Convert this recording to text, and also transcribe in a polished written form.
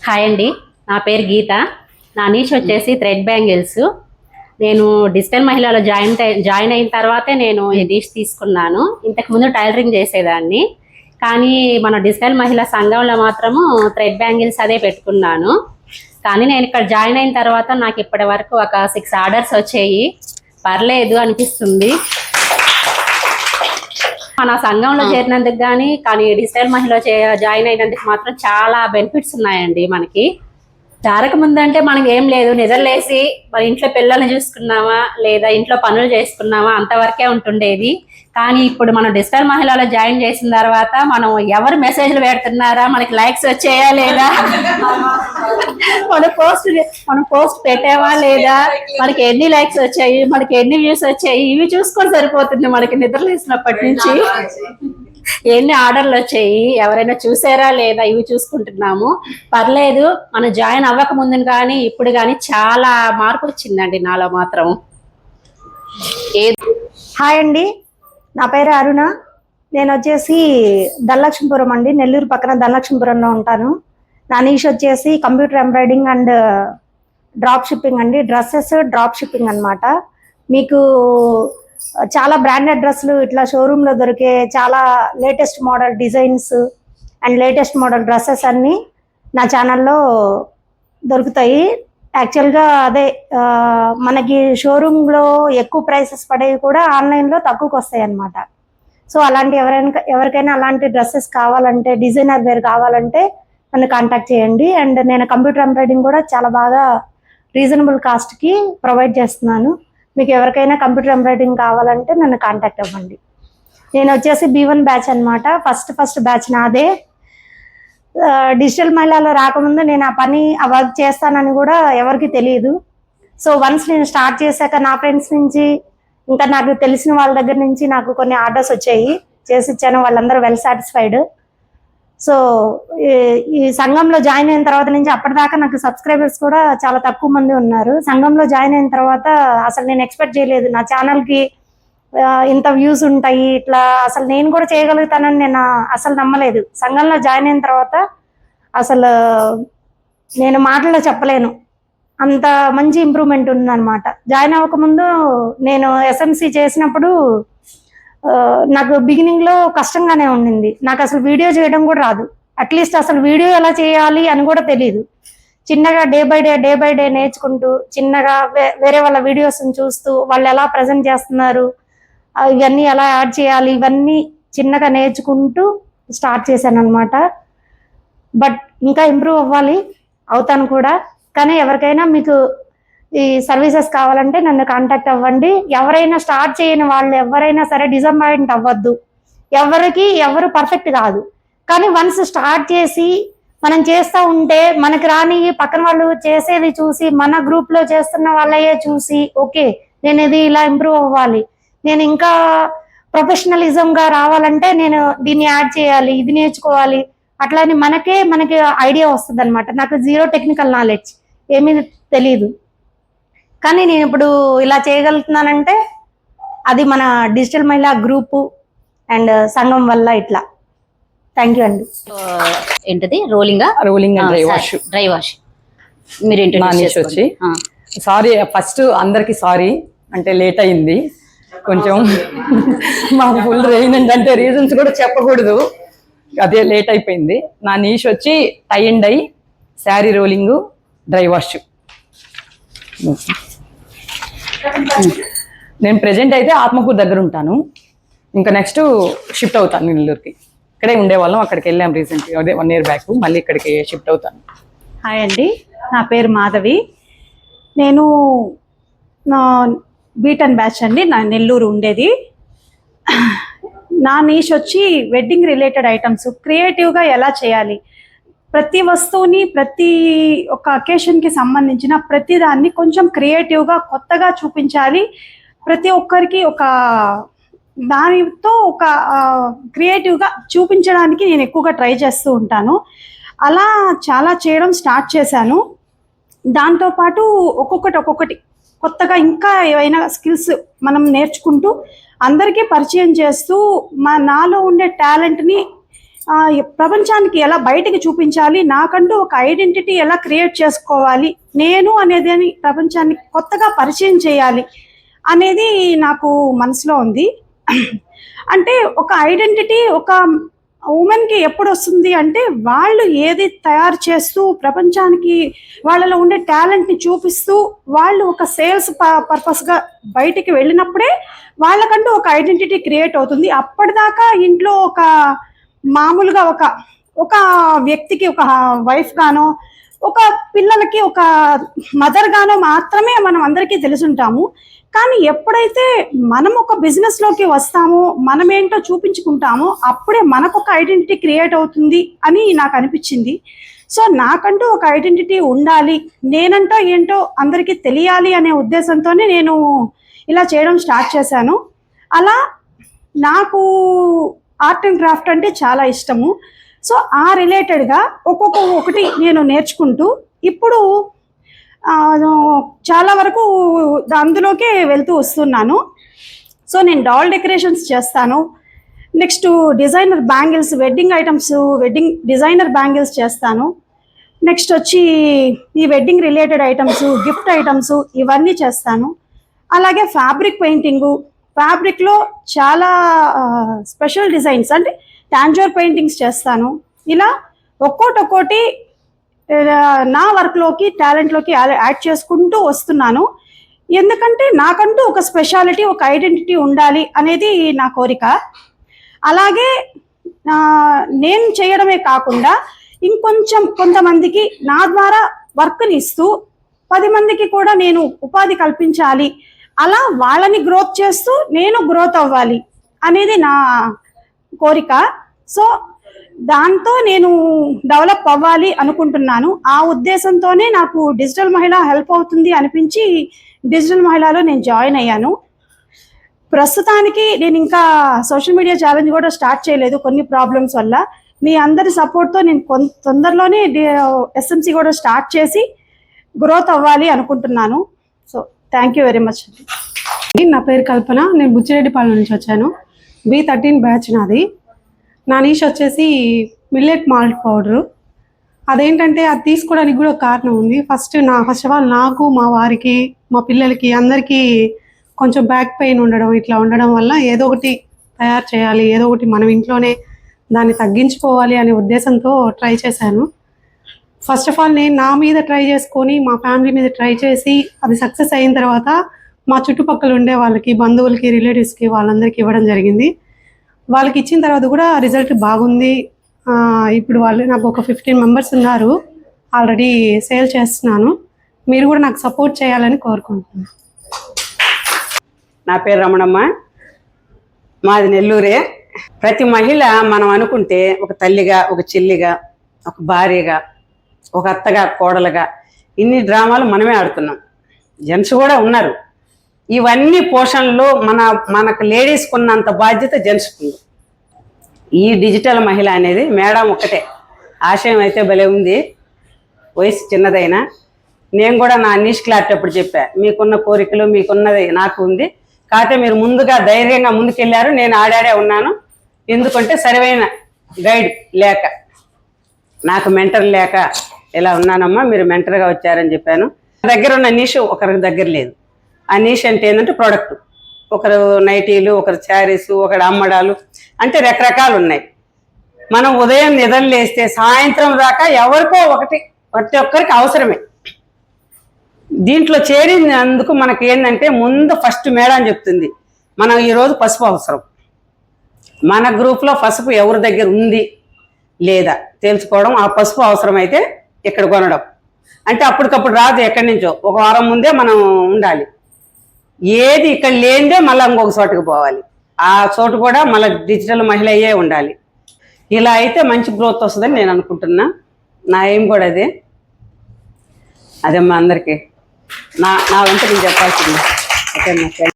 Hi అండి, నా పేరు గీత. నా నీచ్ వచ్చేసి థ్రెడ్ బ్యాంగిల్స్. నేను డిజిటల్ మహిళలో జాయిన్ అయిన తర్వాతే నేను ఈ నీచ్ తీసుకున్నాను. ఇంతకు ముందు టైలరింగ్ చేసేదాన్ని, కానీ మన డిజిటల్ మహిళా సంఘంలో మాత్రము థ్రెడ్ బ్యాంగిల్స్ అదే పెట్టుకున్నాను. కానీ నేను ఇక్కడ జాయిన్ అయిన తర్వాత నాకు ఇప్పటి వరకు ఒక 6 ఆర్డర్స్ వచ్చాయి. పర్లేదు అనిపిస్తుంది. మన సంఘంలో చేరినందుకు కానీ డిజిటల్ మహిళ జాయిన్ అయినందుకు మాత్రం చాలా బెనిఫిట్స్ ఉన్నాయండి. మనకి జారక ముందంటే మనకి ఏం లేదు, నిద్రలేసి మన ఇంట్లో పిల్లల్ని చూసుకున్నామా లేదా ఇంట్లో పనులు చేసుకున్నామా అంతవరకే ఉంటుండేది. కానీ ఇప్పుడు మనం డిజిటల్ మహిళలో జాయిన్ చేసిన తర్వాత మనం ఎవరు మెసేజ్లు పెడుతున్నారా, మనకి లైక్స్ వచ్చాయా లేదా, మనం పోస్ట్ పెట్టామా లేదా, మనకి ఎన్ని లైక్స్ వచ్చాయి, మనకి ఎన్ని వ్యూస్ వచ్చాయి, ఇవి చూసుకొని సరిపోతుంది. మనకి నిద్రలేసినప్పటి నుంచి ఎన్ని ఆర్డర్లు వచ్చాయి, ఎవరైనా చూసారా లేదా, ఇవి చూసుకుంటున్నాము. పర్లేదు, మనం జాయిన్ అవ్వక ముందు కానీ ఇప్పుడు కానీ చాలా మార్పు వచ్చిందండి నాలో మాత్రం. హాయ్ అండి, నా పేరు అరుణ. నేను వచ్చేసి ధనలక్ష్మీపురం అండి, నెల్లూరు పక్కన ధనలక్ష్మీపురంలో ఉంటాను. నా నీష్ వచ్చేసి computer embroidering and drop shipping అండి. డ్రెస్సెస్ డ్రాప్ షిప్పింగ్ అనమాట. మీకు చాలా బ్రాండెడ్ డ్రెస్సులు ఇట్లా షోరూంలో దొరికే చాలా latest model designs and latest model dresses అన్నీ నా ఛానల్లో దొరుకుతాయి. యాక్చువల్గా అదే మనకి షోరూంలో ఎక్కువ ప్రైసెస్ పడేవి కూడా ఆన్లైన్లో తక్కువకి వస్తాయి అన్నమాట. సో అలాంటి ఎవరికైనా అలాంటి డ్రెస్సెస్ కావాలంటే, డిజైనర్ వేర్ కావాలంటే నన్ను కాంటాక్ట్ చేయండి. అండ్ నేను కంప్యూటర్ ఎంబ్రాయిడింగ్ కూడా చాలా బాగా రీజనబుల్ కాస్ట్కి ప్రొవైడ్ చేస్తున్నాను. మీకు ఎవరికైనా కంప్యూటర్ ఎంబ్రాయిడింగ్ కావాలంటే నన్ను కాంటాక్ట్ అవ్వండి. నేను వచ్చేసి B1 బ్యాచ్ అనమాట. ఫస్ట్ బ్యాచ్ నాదే. డిజిటల్ మహిళలో రాకముందు నేను ఆ వర్క్ చేస్తానని కూడా ఎవరికి తెలియదు. సో వన్స్ నేను స్టార్ట్ చేశాక నా ఫ్రెండ్స్ నుంచి ఇంకా నాకు తెలిసిన వాళ్ళ దగ్గర నుంచి నాకు కొన్ని ఆర్డర్స్ వచ్చాయి, చేసి ఇచ్చాను. వాళ్ళందరూ వెల్ సాటిస్ఫైడ్. సో ఈ సంఘంలో జాయిన్ అయిన తర్వాత నుంచి అప్పటిదాకా నాకు సబ్స్క్రైబర్స్ కూడా చాలా తక్కువ మంది ఉన్నారు. సంఘంలో జాయిన్ అయిన తర్వాత అసలు నేను ఎక్స్పెక్ట్ చేయలేదు నా ఛానల్కి ఇంత వ్యూస్ ఉంటాయి, ఇట్లా అసలు నేను కూడా చేయగలుగుతానని నేను అసలు నమ్మలేదు. సంఘంలో జాయిన్ అయిన తర్వాత అసలు నేను మాటల్లో చెప్పలేను, అంత మంచి ఇంప్రూవ్మెంట్ ఉందన్నమాట. జాయిన్ అవ్వకముందు నేను SMC చేసినప్పుడు నాకు బిగినింగ్లో కష్టంగానే ఉండింది. నాకు అసలు వీడియో చేయడం కూడా రాదు. అట్లీస్ట్ అసలు వీడియో ఎలా చేయాలి అని కూడా తెలియదు. చిన్నగా డే బై డే నేర్చుకుంటూ, చిన్నగా వేరే వాళ్ళ వీడియోస్ని చూస్తూ వాళ్ళు ఎలా ప్రజెంట్ చేస్తున్నారు, ఇవన్నీ ఎలా యాడ్ చేయాలి, ఇవన్నీ చిన్నగా నేర్చుకుంటూ స్టార్ట్ చేశాను అనమాట. బట్ ఇంకా ఇంప్రూవ్ అవుతాను కూడా. కానీ ఎవరికైనా మీకు ఈ సర్వీసెస్ కావాలంటే నన్ను కాంటాక్ట్ అవ్వండి. ఎవరైనా స్టార్ట్ చేయని వాళ్ళు ఎవరైనా సరే డిసప్పాయింట్ అవ్వద్దు. ఎవరు పర్ఫెక్ట్ కాదు, కానీ వన్స్ స్టార్ట్ చేసి మనం చేస్తూ ఉంటే మనకి రాని పక్కన వాళ్ళు చేసేది చూసి, మన గ్రూప్లో చేస్తున్న వాళ్ళయే చూసి, ఓకే నేను ఇది ఇలా ఇంప్రూవ్ అవ్వాలి, నేను ఇంకా ప్రొఫెషనలిజంగా రావాలంటే నేను దీన్ని యాడ్ చేయాలి, ఇది నేర్చుకోవాలి, అట్లా అని మనకి ఐడియా వస్తుంది అనమాట. నాకు జీరో టెక్నికల్ నాలెడ్జ్, ఏమీ తెలియదు. కానీ నేను ఇప్పుడు ఇలా చేయగలుగుతున్నానంటే అది మన డిజిటల్ మహిళా గ్రూపు అండ్ సంఘం వల్ల. ఇట్లా థ్యాంక్ యూ అండి. ఏంటది రోలింగ్ డ్రై వాష్ మీరు వచ్చి సారీ, ఫస్ట్ అందరికి సారీ, అంటే లేట్ అయింది కొంచెం. మా ఫుల్ రెయిన్ అంటే రీజన్స్ కూడా చెప్పకూడదు, అదే లేట్ అయిపోయింది. నా నీష్ వచ్చి tie and dye, sari rolling, dry wash. నేను ప్రెజెంట్ అయితే ఆత్మకూరు దగ్గర ఉంటాను. ఇంకా నెక్స్ట్ షిఫ్ట్ అవుతాను నెల్లూరుకి. ఇక్కడే ఉండేవాళ్ళం, అక్కడికి వెళ్ళాం రీసెంట్గా, అదే 1 year బ్యాక్. మళ్ళీ ఇక్కడికి షిఫ్ట్ అవుతాను. హాయ్ అండి, నా పేరు మాధవి. నేను B10 బ్యాచ్ అండి, నా నెల్లూరు ఉండేది. నా నీష్ వచ్చి వెడ్డింగ్ రిలేటెడ్ ఐటమ్స్ క్రియేటివ్గా ఎలా చేయాలి, ప్రతి వస్తువుని ప్రతి ఒక్క అకేషన్కి సంబంధించిన ప్రతి దాన్ని కొంచెం క్రియేటివ్గా కొత్తగా చూపించాలి. ప్రతి ఒక్కరికి ఒక దానితో ఒక క్రియేటివ్గా చూపించడానికి నేను ఎక్కువగా ట్రై చేస్తూ ఉంటాను. అలా చాలా చేయడం స్టార్ట్ చేశాను. దాంతోపాటు ఒక్కొక్కటి కొత్తగా ఇంకా ఏవైనా స్కిల్స్ మనం నేర్చుకుంటూ అందరికీ పరిచయం చేస్తూ నాలో ఉండే టాలెంట్ని ప్రపంచానికి ఎలా బయటికి చూపించాలి, నాకంటూ ఒక ఐడెంటిటీ ఎలా క్రియేట్ చేసుకోవాలి, నేను అనేది ప్రపంచానికి కొత్తగా పరిచయం చేయాలి అనేది నాకు మనసులో ఉంది. అంటే ఒక ఐడెంటిటీ ఒక ఉమెన్కి ఎప్పుడు వస్తుంది అంటే, వాళ్ళు ఏది తయారు చేస్తూ ప్రపంచానికి వాళ్ళలో ఉండే టాలెంట్ని చూపిస్తూ వాళ్ళు ఒక సేల్స్ పర్పస్గా బయటికి వెళ్ళినప్పుడే వాళ్ళకంటూ ఒక ఐడెంటిటీ క్రియేట్ అవుతుంది. అప్పటిదాకా ఇంట్లో ఒక మామూలుగా ఒక వ్యక్తికి ఒక వైఫ్ గానో ఒక పిల్లలకి ఒక మదర్ గానో మాత్రమే మనం అందరికీ తెలుసుంటాము. కానీ ఎప్పుడైతే మనం ఒక బిజినెస్ లోకి వస్తామో, మనమేంటో చూపించుకుంటామో, అప్పుడే మనకు ఒక ఐడెంటిటీ క్రియేట్ అవుతుంది అని నాకు అనిపించింది. సో నాకంటూ ఒక ఐడెంటిటీ ఉండాలి, నేనంటో ఏంటో అందరికీ తెలియాలి అనే ఉద్దేశంతోనే నేను ఇలా చేయడం స్టార్ట్ చేశాను. అలా నాకు ఆర్ట్ అండ్ క్రాఫ్ట్ అంటే చాలా ఇష్టము. సో ఆ రిలేటెడ్గా ఒకటి నేను నేర్చుకుంటూ ఇప్పుడు చాలా వరకు అందులోకే వెళ్తూ వస్తున్నాను. సో నేను డాల్ డెకరేషన్స్ చేస్తాను. Next designer bangles, wedding items, wedding designer bangles చేస్తాను. నెక్స్ట్ వచ్చి ఈ wedding related items, gift items ఇవన్నీ చేస్తాను. అలాగే ఫ్యాబ్రిక్ పెయింటింగు, ఫ్యాబ్రిక్లో చాలా స్పెషల్ డిజైన్స్ అంటే టాంజర్ పెయింటింగ్స్ చేస్తాను. ఇలా ఒక్కోటి నా వర్క్లోకి టాలెంట్లోకి యాడ్ చేసుకుంటూ వస్తున్నాను. ఎందుకంటే నాకంటూ ఒక స్పెషాలిటీ, ఒక ఐడెంటిటీ ఉండాలి అనేది నా కోరిక. అలాగే నేను చేయడమే కాకుండా ఇంకొంచెం కొంతమందికి నా ద్వారా వర్క్ని ఇస్తూ 10 మందికి కూడా నేను ఉపాధి కల్పించాలి, అలా వాళ్ళని గ్రోత్ చేస్తూ నేను గ్రోత్ అవ్వాలి అనేది నా కోరిక. సో దాంతో నేను డెవలప్ అవ్వాలి అనుకుంటున్నాను. ఆ ఉద్దేశంతోనే నాకు డిజిటల్ మహిళ హెల్ప్ అవుతుంది అనిపించి డిజిటల్ మహిళలో నేను జాయిన్ అయ్యాను. ప్రస్తుతానికి నేను ఇంకా సోషల్ మీడియా ఛాలెంజ్ కూడా స్టార్ట్ చేయలేదు కొన్ని ప్రాబ్లమ్స్ వల్ల. మీ అందరి సపోర్ట్తో నేను తొందరలోనే ఎస్ఎంసి కూడా స్టార్ట్ చేసి గ్రోత్ అవ్వాలి అనుకుంటున్నాను. So thank you very much. నా పేరు కల్పన, నేను బుచ్చిరెడ్డిపాలెం నుంచి వచ్చాను. B13 బ్యాచ్ నాది. నా నీష్ వచ్చేసి మిల్లెట్ మాల్ట్ పౌడరు. అదేంటంటే అది తీసుకోవడానికి కూడా ఒక కారణం ఉంది. ఫస్ట్ ఆఫ్ ఆల్ నాకు, మా వారికి, మా పిల్లలకి అందరికీ కొంచెం బ్యాక్ పెయిన్ ఉండడం, ఇట్లా ఉండడం వల్ల ఏదో ఒకటి తయారు చేయాలి, ఏదో ఒకటి మనం ఇంట్లోనే దాన్ని తగ్గించుకోవాలి అనే ఉద్దేశంతో ట్రై చేశాను. ఫస్ట్ ఆఫ్ ఆల్ నేను నా మీద ట్రై చేసుకొని, మా ఫ్యామిలీ మీద ట్రై చేసి అది సక్సెస్ అయిన తర్వాత మా చుట్టుపక్కల ఉండే వాళ్ళకి, బంధువులకి, రిలేటివ్స్కి వాళ్ళందరికీ ఇవ్వడం జరిగింది. వాళ్ళకి ఇచ్చిన తర్వాత కూడా రిజల్ట్ బాగుంది. ఇప్పుడు వాళ్ళు నాకు ఒక 15 మెంబర్స్ ఉన్నారు, ఆల్రెడీ సేల్ చేస్తున్నాను. మీరు కూడా నాకు సపోర్ట్ చేయాలని కోరుకుంటున్నాను. నా పేరు రమణమ్మ, మాది నెల్లూరే. ప్రతి మహిళ మనం అనుకుంటే ఒక తల్లిగా, ఒక చెల్లిగా, ఒక భార్యగా, ఒక అత్తగా, కోడలుగా ఇన్ని డ్రామాలు మనమే ఆడుతున్నాం. జెంట్స్ కూడా ఉన్నారు. ఇవన్నీ పోషణలో మనకు లేడీస్కి ఉన్నంత బాధ్యత జెంట్స్కి ఉంది. ఈ డిజిటల్ మహిళ అనేది మేడం ఒక్కటే. ఆశయం అయితే భలే ఉంది, వయసు చిన్నదైనా. నేను కూడా నా నీష్ క్లారిటీ అప్పుడు చెప్పా, మీకున్న కోరికలు మీకున్నది నాకు ఉంది, కాకపోతే మీరు ముందుగా ధైర్యంగా ముందుకెళ్ళారు, నేను ఆడాడే ఉన్నాను. ఎందుకంటే సరైన గైడ్ లేక, నాకు మెంటర్ లేక ఇలా ఉన్నానమ్మా, మీరు మెంటర్గా వచ్చారని చెప్పాను. దగ్గర ఉన్న నీష్ ఒకరి దగ్గర లేదు. ఆ నీష్ అంటే ఏంటంటే ప్రోడక్ట్, ఒకరు నైటీలు, ఒకరు శారీస్, ఒకరు అమ్మడాలు, అంటే రకరకాలు ఉన్నాయి. మనం ఉదయం నిద్రలేస్తే సాయంత్రం దాకా ఎవరికో ప్రతి ఒక్కరికి అవసరమే. దీంట్లో చేరినందుకు మనకి ఏంటంటే ముందు ఫస్ట్ మేడం చెప్తుంది, మనం ఈరోజు పసుపు అవసరం, మన గ్రూప్లో పసుపు ఎవరి దగ్గర ఉంది లేదా తెలుసుకోవడం, ఆ పసుపు అవసరమైతే ఇక్కడ కొనడం. అంటే అప్పటికప్పుడు రాదు, ఎక్కడి నుంచో ఒక వారం ముందే మనం ఉండాలి. ఏది ఇక్కడ లేనిదే మళ్ళీ ఇంకొక చోటుకు పోవాలి, ఆ చోటు కూడా మళ్ళీ డిజిటల్ మహిళ అయ్యే ఉండాలి. ఇలా అయితే మంచి గ్రోత్ వస్తుందని నేను అనుకుంటున్నా. నా ఏం కూడా అదే మా అందరికీ నా వంతు నేను చెప్పాల్సింది. ఓకే.